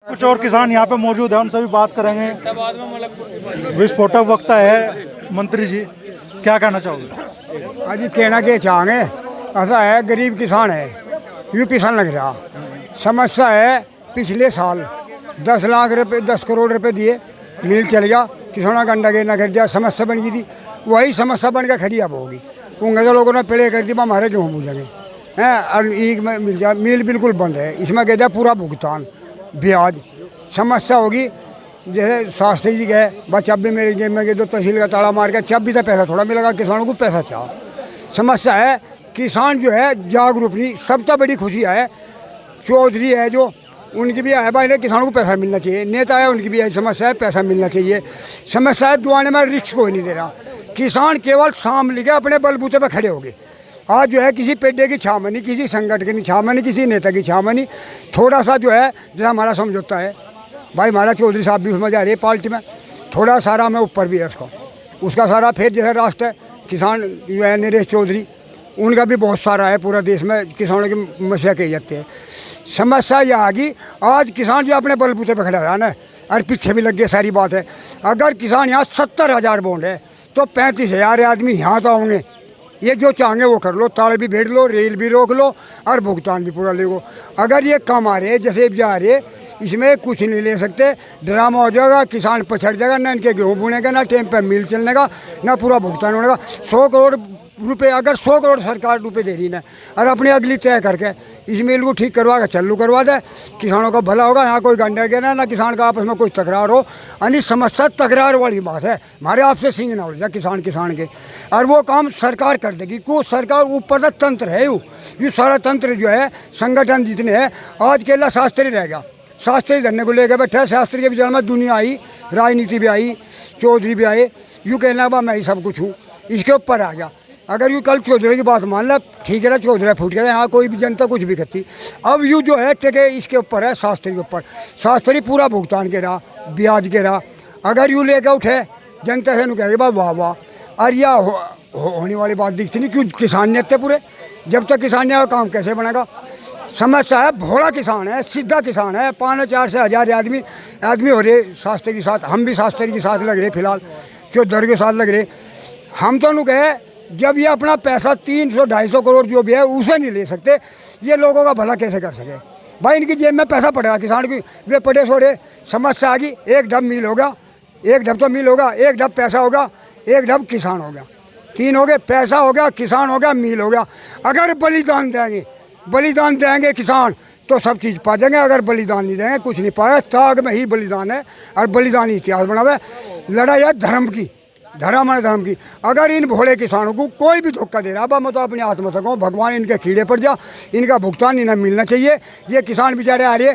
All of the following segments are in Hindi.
कुछ और किसान यहाँ पे मौजूद है, उनसे भी बात करेंगे। विस्फोटक वक्ता है मंत्री जी, क्या कहना चाहोगे? अजी कहना के चाहेंगे, ऐसा है गरीब किसान है, यूँ पिसान लग रहा। समस्या है पिछले साल 10 लाख रुपए 10 करोड़ रुपए दिए, मिल चल गया, किसानों का अंडा गिरना कर दिया, समस्या बन गई थी, वही समस्या बन के खड़ी अब होगी। उनके तो लोगों ने पेड़े कर दी, हमारे गेहूँ पूछेंगे हैं, और ईग में मिल जाए, मिल बिल्कुल बंद है, इसमें कह दिया पूरा भुगतान ब्याज। समस्या होगी जैसे शास्त्री जी गए, बस अब भी मेरे गेम में गए तो तहसील का ताला मार के जब भी तो पैसा थोड़ा मिलेगा, किसानों को पैसा चाहिए। समस्या है किसान जो है जागरूक नहीं, सबसे बड़ी खुशी है चौधरी है जो, उनकी भी है भाई किसानों को पैसा मिलना चाहिए, नेता है उनकी भी है समस्या है पैसा मिलना चाहिए। समस्या है दुआने में रिक्स कोई नहीं दे रहा, किसान केवल शाम लिखे अपने बलबूते पर खड़े हो गए। आज जो है किसी पेड़े की छाव में नहीं, किसी संगठन की छाव में नहीं, किसी नेता की छाव में नहीं, थोड़ा सा जो है जैसा हमारा समझौता है भाई, हमारा चौधरी साहब भी उसमें जा रही है पार्टी में, थोड़ा सारा में ऊपर भी है उसका सारा। फिर जैसे राष्ट्र है किसान जो है नरेश चौधरी, उनका भी बहुत सारा है, पूरा देश में किसानों की मसला कही जाती है। समस्या यह आ गई आज किसान जो अपने बलबूते पर खड़ा है ना, और पीछे भी लग गए, सारी बात है। अगर किसान यहाँ 70,000 बॉन्ड है तो 35,000 आदमी यहाँ तो होंगे, ये जो चाहेंगे वो कर लो, ताल भी भेड़ लो, रेल भी रोक लो और भुगतान भी पूरा ले लो। अगर ये कम आ रहे जैसे जा रहे, इसमें कुछ नहीं ले सकते, ड्रामा हो जाएगा, किसान पछड़ जाएगा, ना इनके गेहूँ बुनेगा, ना टाइम पे मिल चलने का, ना पूरा भुगतान होने का। 100 करोड़ रुपए, अगर 100 करोड़ सरकार रुपए दे रही ना, और अपनी अगली तय करके इस मिल को ठीक करवा के चालू करवा दे, किसानों का भला होगा। यहाँ कोई गंडा गिरा ना किसान का आपस में कोई तकरार हो, यानी समस्या तकरार वाली बात है, हमारे आपसे सिंह ना हो जाए किसान के, और वो काम सरकार कर देगी। को सरकार ऊपर का तंत्र है, ये सारा तंत्र जो है संगठन जितने हैं, आज केला शास्त्री रह गया, शास्त्री धरने को लेकर बैठा है, शास्त्री के विचार में दुनिया आई, राजनीति भी आई, चौधरी भी आए, यूँ कहना बा मैं ही सब कुछ हूँ, इसके ऊपर आ गया। अगर यूँ कल चौधरी की बात मान ला, ठीक है ना, चौधरी फूट गया, यहाँ कोई भी जनता कुछ भी करती। अब यूँ जो है टेके इसके ऊपर है, शास्त्री के ऊपर, शास्त्री पूरा भुगतान के रहा, ब्याज के रहा। अगर यूँ लेकर उठे जनता से कहेगी बा वाह वाह, और यह होने वाली बात दिखती नहीं, क्यों किसान नहीं आते पूरे, जब तक किसान नहीं आया काम कैसे बनेगा। समस्या है भोला किसान है, सीधा किसान है, 5-4 से 1000 आदमी हो रहे शास्त्री के साथ, हम भी शास्त्री के साथ लग रहे फिलहाल, क्यों दर के साथ लग रहे। हम तो कहे जब ये अपना पैसा 300-250 करोड़ जो भी है उसे नहीं ले सकते, ये लोगों का भला कैसे कर सके भाई। इनकी जेब में पैसा पड़ेगा, किसान की वे पड़े सो रहे। समस्या आ गई, एक ढब मिल होगा, एक ढब तो मिल होगा, एक ढब पैसा होगा, एक ढब किसान होगा, 3 हो गए, पैसा हो गया, किसान हो गया, मिल हो गया। अगर बलिदान देंगे किसान तो सब चीज़ पा जाएंगे, अगर बलिदान नहीं देंगे कुछ नहीं पाए। ताग में ही बलिदान है, और बलिदान इतिहास बना हुआ है। लड़ाई है धर्म की, धर्म की। अगर इन भोले किसानों को कोई भी धोखा दे रहा है, मैं तो अपनी आत्मा से कहूँ भगवान इनके कीड़े पर जा, इनका भुगतान इन्हें मिलना चाहिए। ये किसान बेचारे आ रहे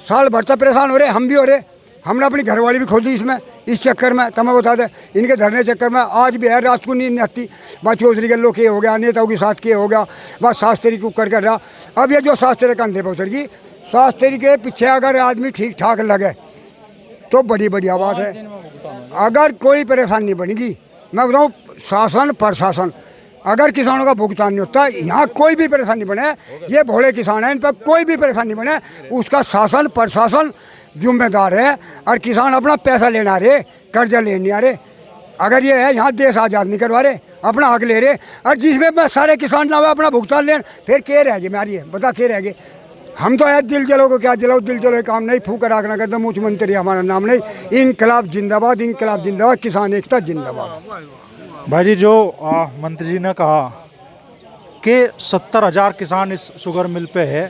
साल भर तक परेशान हो रहे, हम भी हो रहे, हमने अपनी घरवाली भी खो दी इसमें, इस चक्कर में तुम्हें बता दें, इनके धरने चक्कर में आज भी है, रात को नींद नहीं आती। बस चौधरी के लोग ये हो गया, नेताओं के साथ ये हो गया, बस शास्त्री को कर रहा। अब ये जो शास्त्री कंधे पर उतर गई, शास्त्री के पीछे अगर आदमी ठीक ठाक लगे तो बड़ी बढ़िया बात है। अगर कोई परेशानी बनेगी, मैं बताऊँ शासन प्रशासन, अगर किसानों का भुगतान नहीं होता, यहाँ कोई भी परेशानी बने, ये भोले किसान हैं, इन पर कोई भी परेशानी बने, उसका शासन प्रशासन जिम्मेदार है। और किसान अपना पैसा लेने आ रहे, कर्जा लेने आ रहे। अगर ये है यहाँ देश आज़ाद नहीं करवा रहे, अपना हक ले रहे, और जिसमें मैं सारे किसान ना अपना भुगतान लें, फिर क्या रह गए मारिए बता क्या रह गए। हम तो है दिल जलो को क्या जलाओ, दिल जलो काम नहीं, फूका राखना करता मुख्यमंत्री हमारा नाम नहीं। इनकलाब जिंदाबाद, इनकलाब जिंदाबाद, किसान एकता जिंदाबाद। भाई जी, जो मंत्री जी ने कहा कि 70,000 किसान इस शुगर मिल पे है,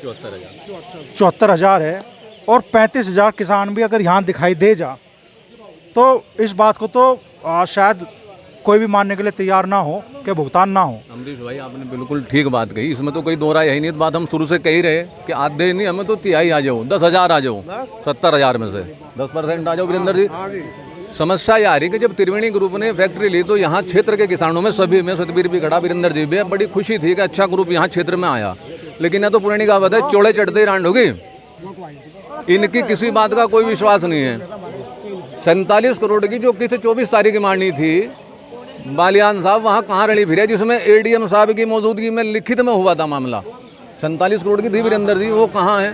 74,000 है, और 35,000 किसान भी अगर यहाँ दिखाई दे जा, तो इस बात को तो शायद कोई भी मानने के लिए तैयार ना हो कि भुगतान ना हो। अमरीश भाई आपने बिल्कुल ठीक बात कही, इसमें तो कोई दो राय है नहीं। बात हम शुरू से कही रहे कि आधे नहीं, हमें तो 3/4 आ जाओ, 10,000 आ जाओ, 70,000 में से 10% आ जाओ। वीरेंद्र जी, समस्या ये आ रही कि जब त्रिवेणी ग्रुप ने फैक्ट्री ली तो यहाँ क्षेत्र के किसानों में सभी में, सतबीर भी खड़ा, वीरेंद्र जी भी, बड़ी खुशी थी कि अच्छा ग्रुप यहाँ क्षेत्र में आया। लेकिन यह तो पुरानी कहावत है, चोड़े चढ़ते रांड होगी, इनकी किसी बात का कोई विश्वास नहीं है। 47 करोड़ की जो किसी 24 तारीख की मांगनी थी, बालियान साहब वहाँ कहाँ रड़ी फिरे, जिसमें एडीएम साहब की मौजूदगी में लिखित में हुआ था मामला। 47 करोड़ की थी वीरेंद्र जी, वो कहाँ है?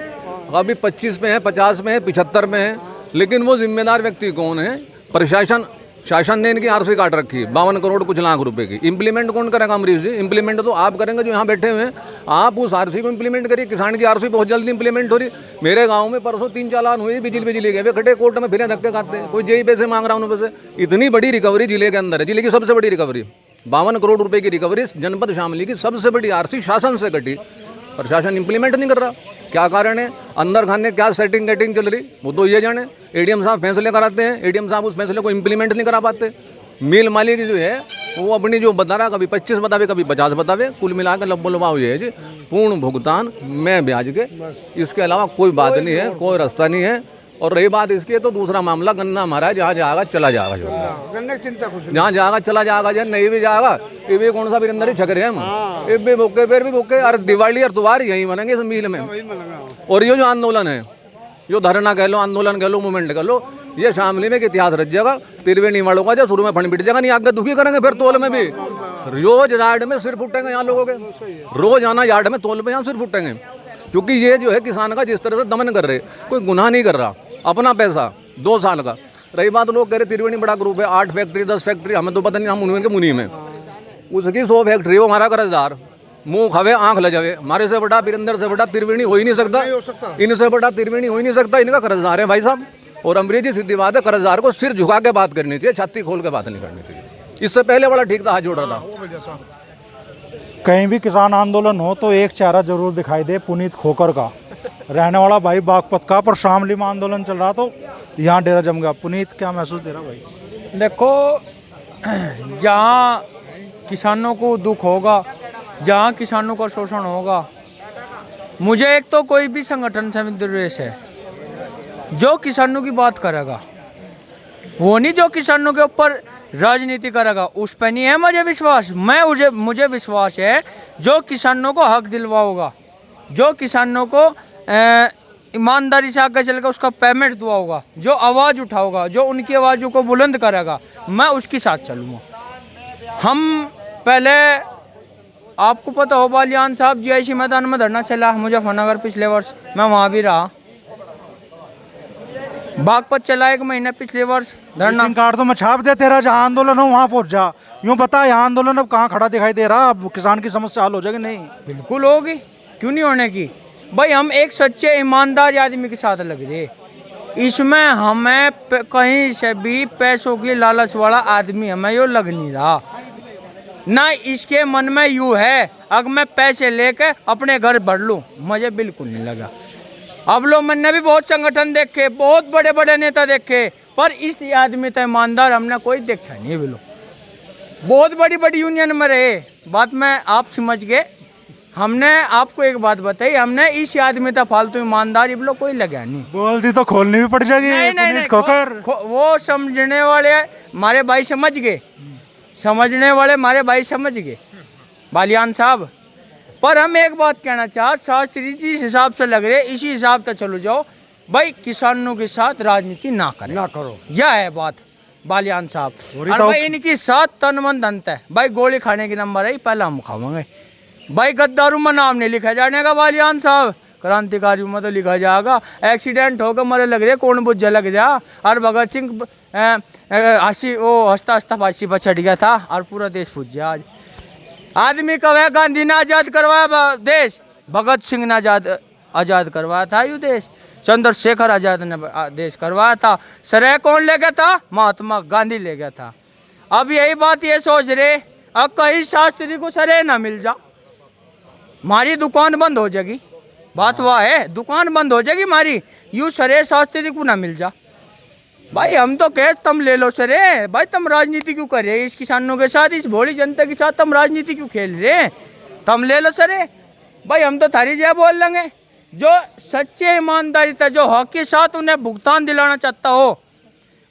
अभी 25 में है, 50 में है, 75 में है, लेकिन वो जिम्मेदार व्यक्ति कौन है? प्रशासन। शासन ने इनकी आरसी काट रखी है 52 करोड़ कुछ लाख रुपए की। इम्प्लीमेंट कौन करेगा अमरीश जी? इम्प्लीमेंट तो आप करेंगे जो यहाँ बैठे हुए हैं। आप उस आरसी को इम्प्लीमेंट करिए। किसान की आरसी बहुत जल्दी इम्प्लीमेंट हो रही। मेरे गांव में परसों 3 चालान हुए बिजली गए, वे खड़े कोर्ट में फिर धक्के खाते हैं। कोई जेई पैसे मांग रहा है उन पैसे। इतनी बड़ी रिकवरी जिले के अंदर है, जिले की सबसे बड़ी रिकवरी 52 करोड़ रुपए की रिकवरी जनपद शामली की सबसे बड़ी आरसी शासन से कटी। प्रशासन इम्प्लीमेंट नहीं कर रहा। क्या कारण है? अंदर खाने क्या सेटिंग गेटिंग चल रही वो तो ये जाने। एडीएम साहब फैसले कराते हैं, एडीएम साहब उस फैसले को इम्प्लीमेंट नहीं करा पाते। मिल मालिक जो है वो अपनी जो बता रहा, कभी 25 बतावे, कभी 50 बतावे, कुल मिला के लब्बो ये है जी पूर्ण भुगतान में ब्याज के। इसके अलावा कोई बात नहीं है, कोई रास्ता नहीं है। और रही बात इसकी तो दूसरा मामला गन्ना हमारा है, जहाँ जाएगा चला जाएगा, जहाँ जाएगा चला जाएगा, जहाँ नहीं भी जाएगा ये भी कौन सा भी अंदर ही छक रहे हैं हम। ये भी भूखे फिर भी भूखे। अरे दिवाली और त्योहार यही बनेंगे इस मिल में। और ये जो आंदोलन है, जो धरना कह लो, आंदोलन कह लो, मूवमेंट कह लो, ये शामली में एक इतिहास रच जाएगा। त्रिवेणी वालों का जो शुरू में फंड पिट जाएगा, नहीं आगे दुखी करेंगे फिर तोल में भी। रोज यार्ड में सिर फुटेंगे यहाँ लोगों के, रोज आना यार्ड में तोल में यहाँ सिर फुटेंगे। क्योंकि ये जो है किसान का जिस तरह से दमन कर रहे, कोई गुनाह नहीं कर रहा, अपना पैसा 2 साल का। रही बात लोग कह रहे त्रिवेणी बड़ा ग्रुप है, 8 फैक्ट्री 10 फैक्ट्री, हमें तो पता नहीं, हम मुनीम के मुनीम है। उसकी 100 फैक्ट्री वो हमारा कर्जदार, मुंह खावे आंख लजावे। हमारे से बड़ा वीरेंद्र से बड़ा त्रिवेणी हो ही नहीं सकता, इनसे बड़ा त्रिवेणी हो ही नहीं सकता। इनका कर्जदार है भाई साहब। और अमरीश जी सीधी बात है, कर्जदार को सिर झुका के बात करनी चाहिए, छाती खोल के बात नहीं करनी चाहिए। इससे पहले बड़ा ठीक था, हाथ जोड़ रहा था। कहीं भी किसान आंदोलन हो तो एक चेहरा जरूर दिखाई दे, पुनीत खोकर का, रहने वाला भाई बागपत का। पर शामली में आंदोलन चल रहा तो यहाँ डेरा जम गया। पुनीत क्या महसूस दे रहा भाई? देखो, जहाँ किसानों को दुख होगा, जहाँ किसानों का शोषण होगा, मुझे एक तो कोई भी संगठन से विद्वेष है जो किसानों की बात करेगा, वो नहीं जो किसानों के ऊपर राजनीति करेगा, उस पर नहीं है मुझे विश्वास। मुझे विश्वास है जो किसानों को हक दिलवाओगा, जो किसानों को ईमानदारी से आगे चलकर उसका पेमेंट दुआओगा, जो आवाज़ उठाओगा, जो उनकी आवाज़ों को बुलंद करेगा, मैं उसके साथ चलूँगा। हम पहले, आपको पता हो, बालियान साहब जीआईसी मैदान में धरना चला मुजफ्फरनगर पिछले वर्ष, मैं वहाँ भी रहा। बागपत चला 1 महीने पिछले वर्ष धरना। कार्ड तो मैं छाप दे, तेरा जहाँ आंदोलन हो वहाँ पहुँच जा। यूँ बता, यहाँ आंदोलन अब कहाँ खड़ा दिखाई दे रहा? अब किसान की समस्या हल हो जाएगी? नहीं, बिल्कुल होगी, क्यों नहीं होने की भाई। हम एक सच्चे ईमानदार आदमी के साथ लग रहे, इसमें हमें कहीं से भी पैसों की लालच वाला आदमी हमें यो लग नहीं रहा। ना इसके मन में यूँ है अगर मैं पैसे लेके अपने घर भर लूँ, मुझे बिल्कुल नहीं लगा। अब लोग, मैंने भी बहुत संगठन देखे, बहुत बड़े बड़े नेता देखे, पर इस आदमी तो ईमानदार हमने कोई देखा नहीं। बोलो, बहुत बड़ी बड़ी यूनियन में रहे, बात में आप समझ गए। हमने आपको एक बात बताई, हमने इस आदमी तो फालतू ईमानदार ये लोग कोई लगा नहीं। बोल दी तो खोलनी भी पड़ जाएगी। नहीं, वो समझने वाले हमारे भाई समझ गए, समझने वाले हमारे भाई समझ गए, बालियान साहब। पर हम एक बात कहना चाहते, शास्त्री जी इस हिसाब से लग रहे, इसी हिसाब से चलो जाओ भाई, किसानों के साथ राजनीति ना करो, यह है बात बालियान साहब। और भाई इनकी साथ तन मन धन है भाई, गोली खाने की नंबर है, पहले हम खावांगे भाई। गद्दारों में नाम नहीं लिखा जाने का बालियान साहब, क्रांतिकारियों में तो लिखा जाएगा। एक्सीडेंट होकर मरे लग रहे, कौन बुझे लग जा। और भगत सिंह हंसता हंसता फांसी पर चढ़ गया था और पूरा देश पूछ गया। आज आदमी कहे गांधी ने आज़ाद करवाया देश, भगत सिंह ने आज़ाद करवाया था यू देश, चंद्रशेखर आज़ाद ने देश करवाया था। श्रेय कौन ले गया था? महात्मा गांधी ले गया था। अब यही बात ये सोच रहे, अब कहीं शास्त्री को श्रेय ना मिल जा, हमारी दुकान बंद हो जाएगी। बात वह है, दुकान बंद हो जाएगी हमारी, यूँ श्रेय शास्त्री को ना मिल जा। भाई हम तो कहे तुम ले लो श्रेय, भाई तुम राजनीति क्यों कर रहे हैं इस किसानों के साथ, इस भोली जनता के साथ तुम राजनीति क्यों खेल रहे हैं? तुम ले लो श्रेय भाई, हम तो थारी जय बोल लेंगे। जो सच्चे ईमानदारी था, जो हक के साथ उन्हें भुगतान दिलाना चाहता हो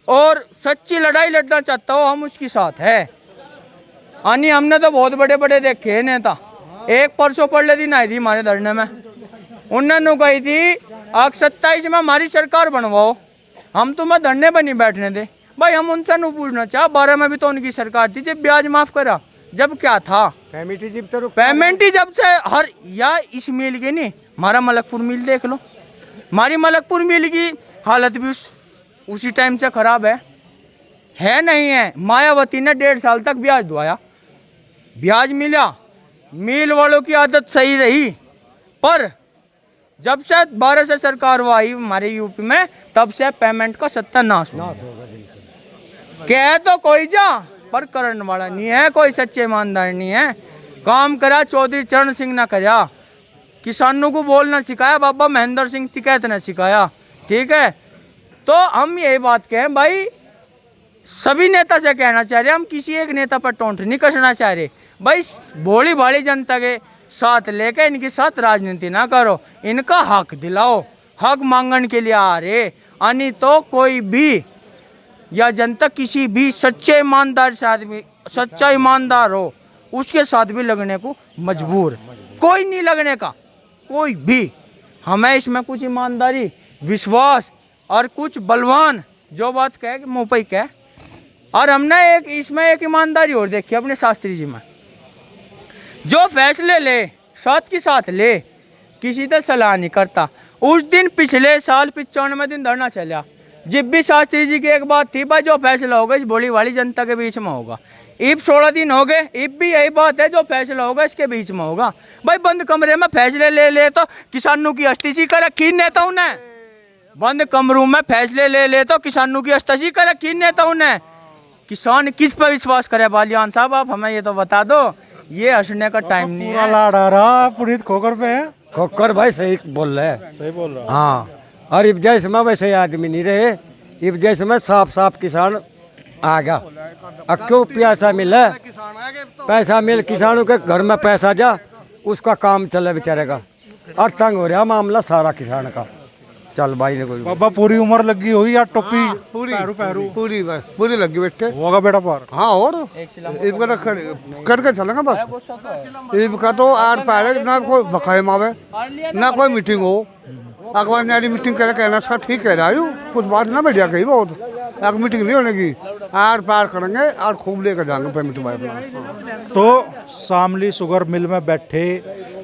और सच्ची लड़ाई लड़ना चाहता हो, हम उसके साथ है। यानी हमने तो बहुत बड़े बड़े देखे हैं नेता। एक परसों पड़ले दिन आई थी हमारे धरने में, उन्होंने कही थी आग 27 में हमारी सरकार बनवाओ, हम तुम्हें धरने पर नहीं बैठने दे। भाई हम उनसे नहीं पूछना चाह, 12 में भी तो उनकी सरकार थी जब ब्याज माफ करा, जब क्या था पेमेंट ही जब से हर या इस मिल के नहीं, हमारा मलकपुर मिल देख लो, हमारी मलकपुर मिल की हालत भी उसी टाइम से ख़राब है नहीं है। मायावती ने 1.5 साल तक ब्याज दुआया, ब्याज मिला, मिल वालों की आदत सही रही, पर जब से 12 से सरकार वो आई हमारे यूपी में, तब से पेमेंट का सत्यानाश हो गया। कह तो कोई जा पर करने वाला नहीं है, कोई सच्चे ईमानदार नहीं है। काम करा चौधरी चरण सिंह ने करा, किसानों को बोलना सिखाया बाबा महेंद्र सिंह टिकैत ने सिखाया, ठीक है। तो हम यही बात कहें भाई, सभी नेता से कहना चाह रहे, हम किसी एक नेता पर टोंट नहीं कसना चाह रहे भाई। भोली भाली जनता के साथ लेके इनके साथ राजनीति ना करो, इनका हक दिलाओ। हक मांगने के लिए आ रहे, यानी तो कोई भी या जनता किसी भी सच्चे ईमानदार से आदमी, सच्चा ईमानदार हो, उसके साथ भी लगने को मजबूर है। कोई नहीं लगने का, कोई भी। हमें इसमें कुछ ईमानदारी, विश्वास और कुछ बलवान जो बात कहे कि मुँह पे कहे। और हमने इसमें एक ईमानदारी और देखी अपने शास्त्री जी में, जो फैसले ले साथ के साथ ले, किसी से सलाह नहीं करता। उस दिन पिछले साल 95 दिन धरना चला, जब भी शास्त्री जी की एक बात थी भाई, जो फैसला होगा इस भोली वाली जनता के बीच में होगा। इब 16 दिन हो गए, इब भी यही बात है, जो फैसला होगा इसके बीच में होगा। भाई बंद कमरे में फैसले ले तो किसानों की अस्तिशी कर रखी नेताओं ने, बंद कमरों में फैसले ले तो किसानों की अस्तिशी कर रखी नेताओं ने। किसान किस पर विश्वास करे बालियान साहब, आप हमें ये तो बता दो। ये हंसने का टाइम नहीं पूरा है। लाड आ रहा पुनीत खोकर पे है। खोकर भाई सही बोल रहे हैं। सही बोल रहा। हाँ, और इब जैसे में वैसे आदमी नहीं रहे, इब जैसे में साफ किसान आ गया। अब क्यों पैसा मिले, पैसा मिल किसानों के घर में पैसा जा, उसका काम चले बेचारे का। और तंग हो रहा मामला सारा किसान का। चल भाई ने कोई बाबा पूरी उम्र लगी हुई या टोपी पूरी पैरू पूरी लगी बैठे। होगा बेटा पार। हाँ, और इनका करके चलेंगे बस। इनका तो आर पार है, ना कोई बकाए मावे, ना कोई मीटिंग हो। अखबार न्यारी मीटिंग करे, कहना सर ठीक कह रहा है, कुछ बात ना बढ़िया कही बहुत। एक मीटिंग नहीं होने की, आर पार करेंगे और खूब लेकर जाएंगे पेमेंट भाई। तो शामली शुगर मिल में बैठे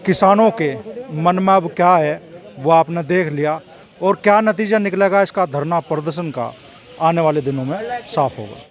किसानों के मन में अब क्या है वो आपने देख लिया, और क्या नतीजा निकलेगा इसका धरना प्रदर्शन का आने वाले दिनों में साफ होगा।